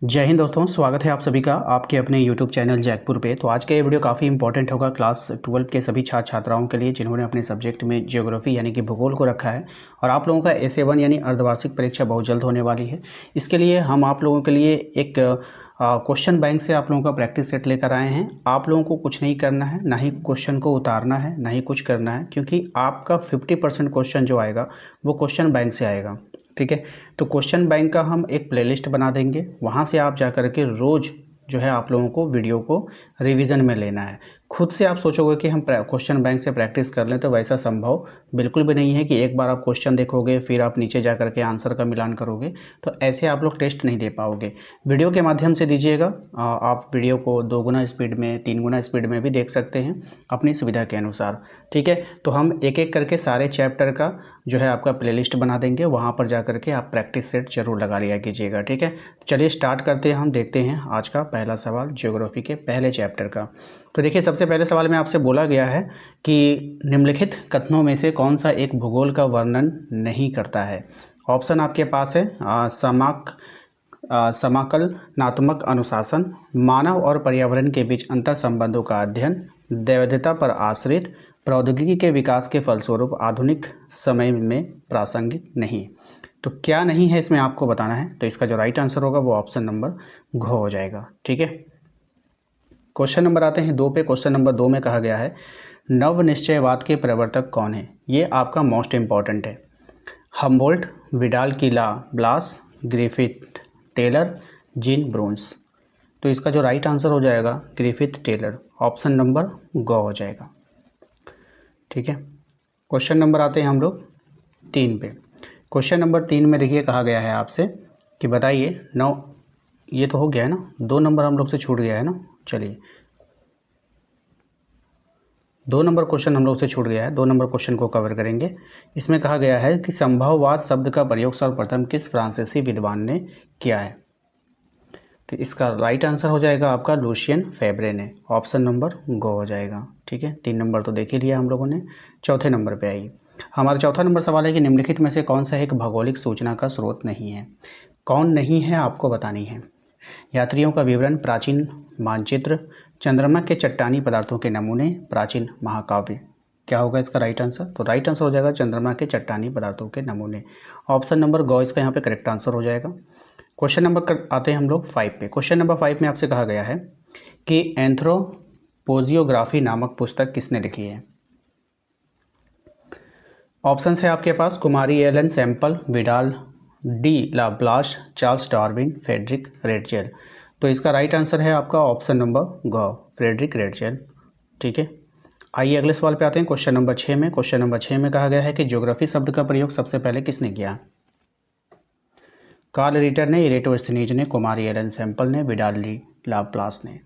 जय हिंद दोस्तों, स्वागत है आप सभी का आपके अपने YouTube चैनल जैकपुर पे। तो आज का ये वीडियो काफ़ी इंपॉर्टेंट होगा क्लास 12 के सभी छात्र छात्राओं के लिए जिन्होंने अपने सब्जेक्ट में ज्योग्राफी यानी कि भूगोल को रखा है। और आप लोगों का SA1 यानी अर्धवार्षिक परीक्षा बहुत जल्द होने वाली है। इसके लिए हम आप लोगों के लिए एक क्वेश्चन बैंक से आप लोगों का प्रैक्टिस सेट लेकर आए हैं। आप लोगों को कुछ नहीं करना है, ना ही क्वेश्चन को उतारना है, ना ही कुछ करना है, क्योंकि आपका 50% क्वेश्चन जो आएगा वो क्वेश्चन बैंक से आएगा। ठीक है, तो क्वेश्चन बैंक का हम एक प्लेलिस्ट बना देंगे, वहाँ से आप जा कर के रोज़ जो है आप लोगों को वीडियो को रिवीजन में लेना है। खुद से आप सोचोगे कि हम क्वेश्चन बैंक से प्रैक्टिस कर लें, तो वैसा संभव बिल्कुल भी नहीं है कि एक बार आप क्वेश्चन देखोगे फिर आप नीचे जा कर के आंसर का मिलान करोगे, तो ऐसे आप लोग टेस्ट नहीं दे पाओगे। वीडियो के माध्यम से दीजिएगा। आप वीडियो को 2 गुना स्पीड में, 3 गुना स्पीड में भी देख सकते हैं अपनी सुविधा के अनुसार। ठीक है, तो हम एक एक करके सारे चैप्टर का जो है आपका प्लेलिस्ट बना देंगे, वहाँ पर जा करके आप प्रैक्टिस सेट जरूर लगा लिया कीजिएगा। ठीक है, चलिए स्टार्ट करते हैं। हम देखते हैं आज का पहला सवाल ज्योग्राफी के पहले चैप्टर का। तो देखिए, सबसे पहले सवाल में आपसे बोला गया है कि निम्नलिखित कथनों में से कौन सा एक भूगोल का वर्णन नहीं करता है। ऑप्शन आपके पास है समाकलनात्मक अनुशासन, मानव और पर्यावरण के बीच अंतर संबंधों का अध्ययन, दैवध्यता पर आश्रित, प्रौद्योगिकी के विकास के फलस्वरूप आधुनिक समय में प्रासंगिक नहीं। तो क्या नहीं है इसमें आपको बताना है। तो इसका जो राइट आंसर होगा वो ऑप्शन नंबर घ हो जाएगा। ठीक है, क्वेश्चन नंबर आते हैं 2 पे। क्वेश्चन नंबर 2 में कहा गया है नव निश्चयवाद के प्रवर्तक कौन है। ये आपका मोस्ट इंपॉर्टेंट है। Humboldt, Vidal de la Blache, Griffith, Taylor, Jean Brunhes. तो इसका जो राइट आंसर हो जाएगा ग्रिफिथ टेलर, ऑप्शन नंबर ग हो जाएगा। ठीक है, क्वेश्चन नंबर आते हैं हम लोग 3 पे। क्वेश्चन नंबर 3 में देखिए कहा गया है आपसे कि बताइए नौ, ये तो हो गया है ना, 2 नंबर हम लोग से छूट गया है ना। चलिए, 2 नंबर क्वेश्चन हम लोग से छूट गया है, 2 नंबर क्वेश्चन को कवर करेंगे। इसमें कहा गया है कि संभववाद शब्द का प्रयोग सर्वप्रथम किस फ्रांसीसी विद्वान ने किया है। तो इसका राइट आंसर हो जाएगा आपका लूशियन फेब्रे ने, ऑप्शन नंबर गो हो जाएगा। ठीक है, 3 नंबर तो देख ही लिया हम लोगों ने। चौथे नंबर पे आइए। हमारा चौथा नंबर सवाल है कि निम्नलिखित में से कौन सा एक भौगोलिक सूचना का स्रोत नहीं है। कौन नहीं है आपको बतानी है। यात्रियों का विवरण, प्राचीन मानचित्र, चंद्रमा के चट्टानी पदार्थों के नमूने, प्राचीन महाकाव्य। क्या होगा इसका राइट आंसर। तो राइट आंसर हो जाएगा चंद्रमा के चट्टानी पदार्थों के नमूने, ऑप्शन नंबर गौ इसका यहाँ पे करेक्ट आंसर हो जाएगा। क्वेश्चन नंबर आते हैं हम लोग 5 पे। क्वेश्चन नंबर 5 में आपसे कहा गया है कि एंथ्रोपोजियोग्राफी नामक पुस्तक किसने लिखी है। ऑप्शन है आपके पास कुमारी Ellen Semple, Vidal de Laplace, Charles Darwin, Friedrich Ratzel. तो इसका राइट आंसर है आपका ऑप्शन नंबर ग, फ्रेडरिक रेटजेल। ठीक है, आइए अगले सवाल पे आते हैं। क्वेश्चन नंबर 6 में। क्वेश्चन नंबर 6 में कहा गया है कि ज्योग्राफी शब्द का प्रयोग सबसे पहले किसने किया। कार्ल रिटर ने, इरेटोस्थनीज ने, कुमारी एलन सैम्पल ने, विडाल डी लाप्लास ने।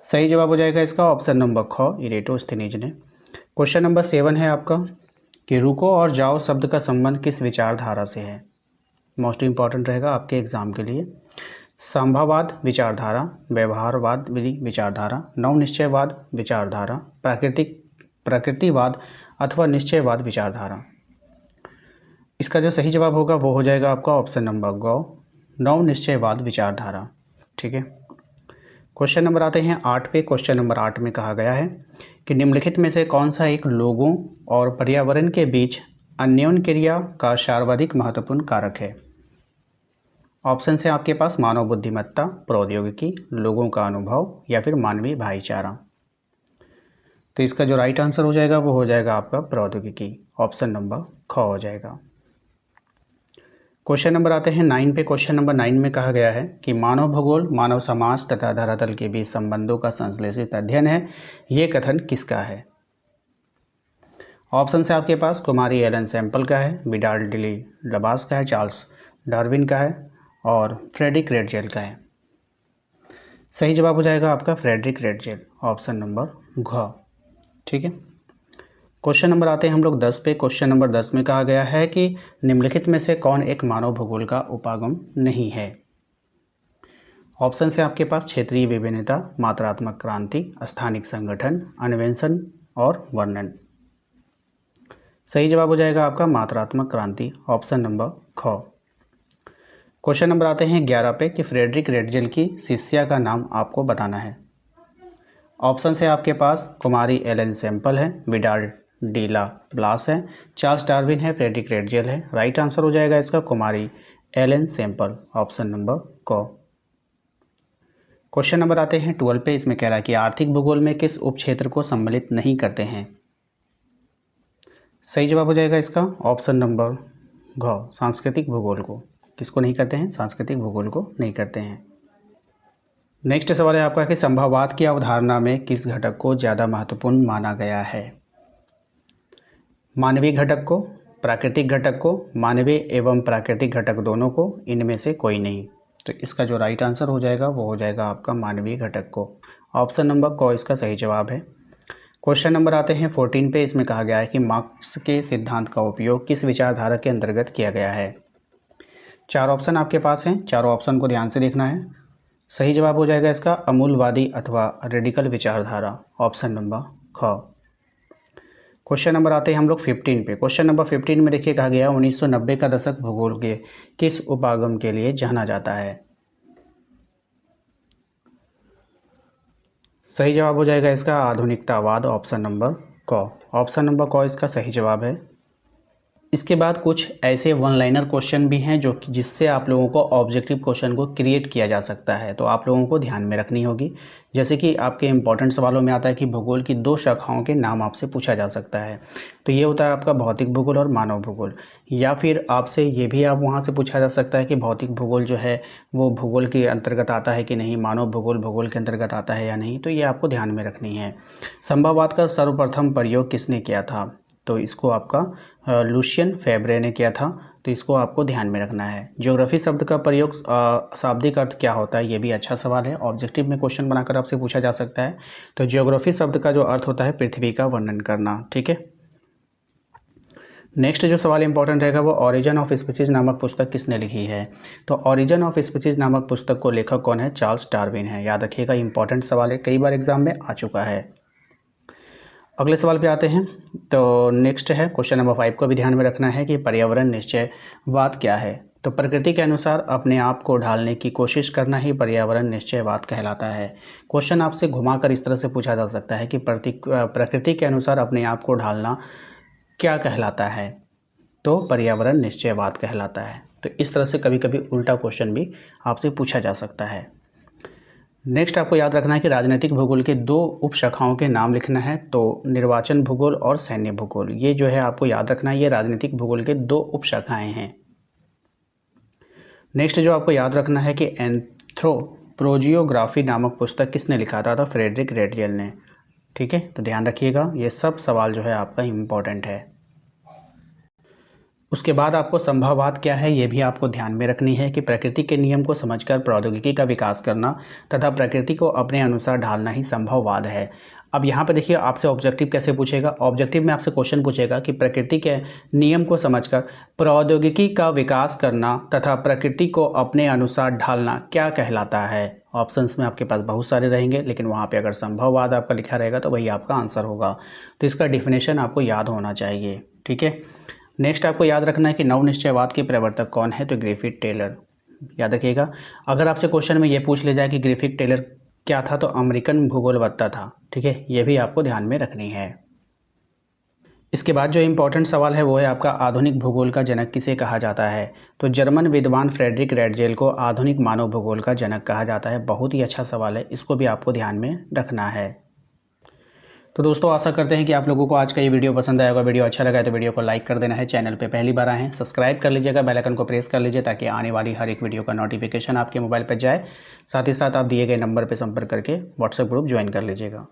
सही जवाब हो जाएगा इसका ऑप्शन नंबर ख, इरेटोस्थनीज ने। क्वेश्चन नंबर 7 है आपका कि रुको और जाओ शब्द का संबंध किस विचारधारा से है। मोस्ट इंपॉर्टेंट रहेगा आपके एग्जाम के लिए। संभववाद विचारधारा, व्यवहारवाद विचारधारा, नवनिश्चयवाद विचारधारा, प्रकृतिवाद अथवा निश्चयवाद विचारधारा। इसका जो सही जवाब होगा वो हो जाएगा आपका ऑप्शन नंबर गौ, नवनिश्चयवाद विचारधारा। ठीक है, क्वेश्चन नंबर आते हैं 8 पे। क्वेश्चन नंबर 8 में कहा गया है कि निम्नलिखित में से कौन सा एक लोगों और पर्यावरण के बीच अन्योन्य क्रिया का सर्वाधिक महत्वपूर्ण कारक है। ऑप्शन है आपके पास मानव बुद्धिमत्ता, प्रौद्योगिकी, लोगों का अनुभव या फिर मानवीय भाईचारा। तो इसका जो राइट आंसर हो जाएगा वो हो जाएगा आपका प्रौद्योगिकी, ऑप्शन नंबर ख हो जाएगा। क्वेश्चन नंबर आते हैं 9 पे। क्वेश्चन नंबर 9 में कहा गया है कि मानव भूगोल मानव समाज तथा धरातल के बीच संबंधों का संश्लेषित अध्ययन है। ये कथन किसका है। ऑप्शन है आपके पास कुमारी एलन सैम्पल का है, विडाल डी लाप्लास का है, चार्ल्स डार्विन का है और फ्रेडरिक रेटजेल का है। सही जवाब हो जाएगा आपका फ्रेडरिक रेटजेल, ऑप्शन नंबर घ। ठीक है, क्वेश्चन नंबर आते हैं हम लोग 10 पे। क्वेश्चन नंबर 10 में कहा गया है कि निम्नलिखित में से कौन एक मानव भूगोल का उपागम नहीं है। ऑप्शन है आपके पास क्षेत्रीय विभिन्नता, मात्रात्मक क्रांति, स्थानिक संगठन, अन्वेषण और वर्णन। सही जवाब हो जाएगा आपका मात्रात्मक क्रांति, ऑप्शन नंबर ख। क्वेश्चन नंबर आते हैं 11 पे कि फ्रेडरिक रेटजेल की शिष्या का नाम आपको बताना है। ऑप्शन है आपके पास कुमारी एलन सैम्पल है, विडाल डीला ब्लास है, चार्ल्स डार्विन है, फ्रेडरिक रेटजेल है। राइट आंसर हो जाएगा इसका कुमारी एलन सैम्पल, ऑप्शन नंबर को। क्वेश्चन नंबर आते हैं 12 पे, इसमें कह रहा है कि आर्थिक भूगोल में किस उपक्षेत्र को सम्मिलित नहीं करते हैं। सही जवाब हो जाएगा इसका ऑप्शन नंबर घ, सांस्कृतिक भूगोल को। किसको नहीं करते हैं? सांस्कृतिक भूगोल को नहीं करते हैं। नेक्स्ट सवाल है आपका कि संभववाद की अवधारणा में किस घटक को ज़्यादा महत्वपूर्ण माना गया है। मानवीय घटक को, प्राकृतिक घटक को, मानवीय एवं प्राकृतिक घटक दोनों को, इनमें से कोई नहीं। तो इसका जो राइट आंसर हो जाएगा वो हो जाएगा आपका मानवीय घटक को, ऑप्शन नंबर को इसका सही जवाब है। क्वेश्चन नंबर आते हैं 14 पे, इसमें कहा गया है कि मार्क्स के सिद्धांत का उपयोग किस विचारधारा के अंतर्गत किया गया है। 4 ऑप्शन आपके पास हैं, चारों ऑप्शन को ध्यान से देखना है। सही जवाब हो जाएगा इसका अमूलवादी अथवा रेडिकल विचारधारा, ऑप्शन नंबर ख। क्वेश्चन नंबर आते हैं हम लोग 15 पे। क्वेश्चन नंबर 15 में देखिए कहा गया 1990 का दशक भूगोल के किस उपागम के लिए जाना जाता है। सही जवाब हो जाएगा इसका आधुनिकतावाद, ऑप्शन नंबर क। ऑप्शन नंबर क इसका सही जवाब है। इसके बाद कुछ ऐसे वन लाइनर क्वेश्चन भी हैं जो कि जिससे आप लोगों को ऑब्जेक्टिव क्वेश्चन को क्रिएट किया जा सकता है, तो आप लोगों को ध्यान में रखनी होगी। जैसे कि आपके इंपॉर्टेंट सवालों में आता है कि भूगोल की 2 शाखाओं के नाम आपसे पूछा जा सकता है। तो ये होता है आपका भौतिक भूगोल और मानव भूगोल। या फिर आपसे ये भी आप वहाँ से पूछा जा सकता है कि भौतिक भूगोल जो है वो भूगोल के अंतर्गत आता है कि नहीं, मानव भूगोल भूगोल के अंतर्गत आता है या नहीं। तो ये आपको ध्यान में रखनी है। संभववाद का सर्वप्रथम प्रयोग किसने किया था। तो इसको आपका लुशियन फेब्रे ने किया था, तो इसको आपको ध्यान में रखना है। ज्योग्राफी शब्द का प्रयोग शाब्दिक अर्थ क्या होता है, ये भी अच्छा सवाल है, ऑब्जेक्टिव में क्वेश्चन बनाकर आपसे पूछा जा सकता है। तो ज्योग्राफी शब्द का जो अर्थ होता है पृथ्वी का वर्णन करना, ठीक है। नेक्स्ट जो सवाल इंपॉर्टेंट रहेगा वो ऑरिजिन ऑफ स्पीसीज नामक पुस्तक किसने लिखी है। तो ऑरिजिन ऑफ स्पीसीज नामक पुस्तक को लेखक कौन है, चार्ल्स डार्विन है। याद रखिएगा, इंपॉर्टेंट सवाल है, कई बार एग्जाम में आ चुका है। अगले सवाल पे आते हैं। तो नेक्स्ट है क्वेश्चन नंबर 5 को भी ध्यान में रखना है कि पर्यावरण निश्चयवाद क्या है। तो प्रकृति के अनुसार अपने आप को ढालने की कोशिश करना ही पर्यावरण निश्चयवाद कहलाता है। क्वेश्चन आपसे घुमाकर इस तरह से पूछा जा सकता है कि प्रकृति के अनुसार अपने आप को ढालना क्या कहलाता है। तो पर्यावरण निश्चयवाद कहलाता है। तो इस तरह से कभी कभी उल्टा क्वेश्चन भी आपसे पूछा जा सकता है। नेक्स्ट आपको याद रखना है कि राजनीतिक भूगोल के 2 उपशाखाओं के नाम लिखना है। तो निर्वाचन भूगोल और सैन्य भूगोल, ये जो है आपको याद रखना है, ये राजनीतिक भूगोल के 2 उपशाखाएं हैं। नेक्स्ट जो आपको याद रखना है कि एंथ्रोपोजियोग्राफी नामक पुस्तक किसने लिखा था। तो फ्रेडरिक रेटजेल ने, ठीक है। तो ध्यान रखिएगा, ये सब सवाल जो है आपका इम्पोर्टेंट है। उसके बाद आपको संभववाद क्या है ये भी आपको ध्यान में रखनी है कि प्रकृति के नियम को समझकर प्रौद्योगिकी का विकास करना तथा प्रकृति को अपने अनुसार ढालना ही संभववाद है। अब यहाँ पे देखिए आपसे ऑब्जेक्टिव कैसे पूछेगा। ऑब्जेक्टिव में आपसे क्वेश्चन पूछेगा कि प्रकृति के नियम को समझकर प्रौद्योगिकी का विकास करना तथा प्रकृति को अपने अनुसार ढालना क्या कहलाता है। ऑप्शंस में आपके पास बहुत सारे रहेंगे, लेकिन वहाँ पे अगर संभववाद आपका लिखा रहेगा तो वही आपका आंसर होगा। तो इसका डिफिनेशन आपको याद होना चाहिए, ठीक है। नेक्स्ट आपको याद रखना है कि नवनिश्चयवाद के प्रवर्तक कौन है। तो ग्रिफिथ टेलर, याद रखिएगा। अगर आपसे क्वेश्चन में ये पूछ ले जाए कि ग्रिफिथ टेलर क्या था, तो अमेरिकन भूगोलवेत्ता था, ठीक है। ये भी आपको ध्यान में रखनी है। इसके बाद जो इम्पोर्टेंट सवाल है वो है आपका आधुनिक भूगोल का जनक किसे कहा जाता है। तो जर्मन विद्वान फ्रेडरिक रेटजेल को आधुनिक मानव भूगोल का जनक कहा जाता है। बहुत ही अच्छा सवाल है, इसको भी आपको ध्यान में रखना है। तो दोस्तों आशा करते हैं कि आप लोगों को आज का ये वीडियो पसंद आएगा। वीडियो अच्छा लगा है तो वीडियो को लाइक कर देना है। चैनल पे पहली बार आए हैं सब्सक्राइब कर लीजिएगा, बेल आइकन को प्रेस कर लीजिए ताकि आने वाली हर एक वीडियो का नोटिफिकेशन आपके मोबाइल पर जाए। साथ ही साथ आप दिए गए नंबर पर संपर्क करके व्हाट्सएप ग्रुप ज्वाइन कर लीजिएगा।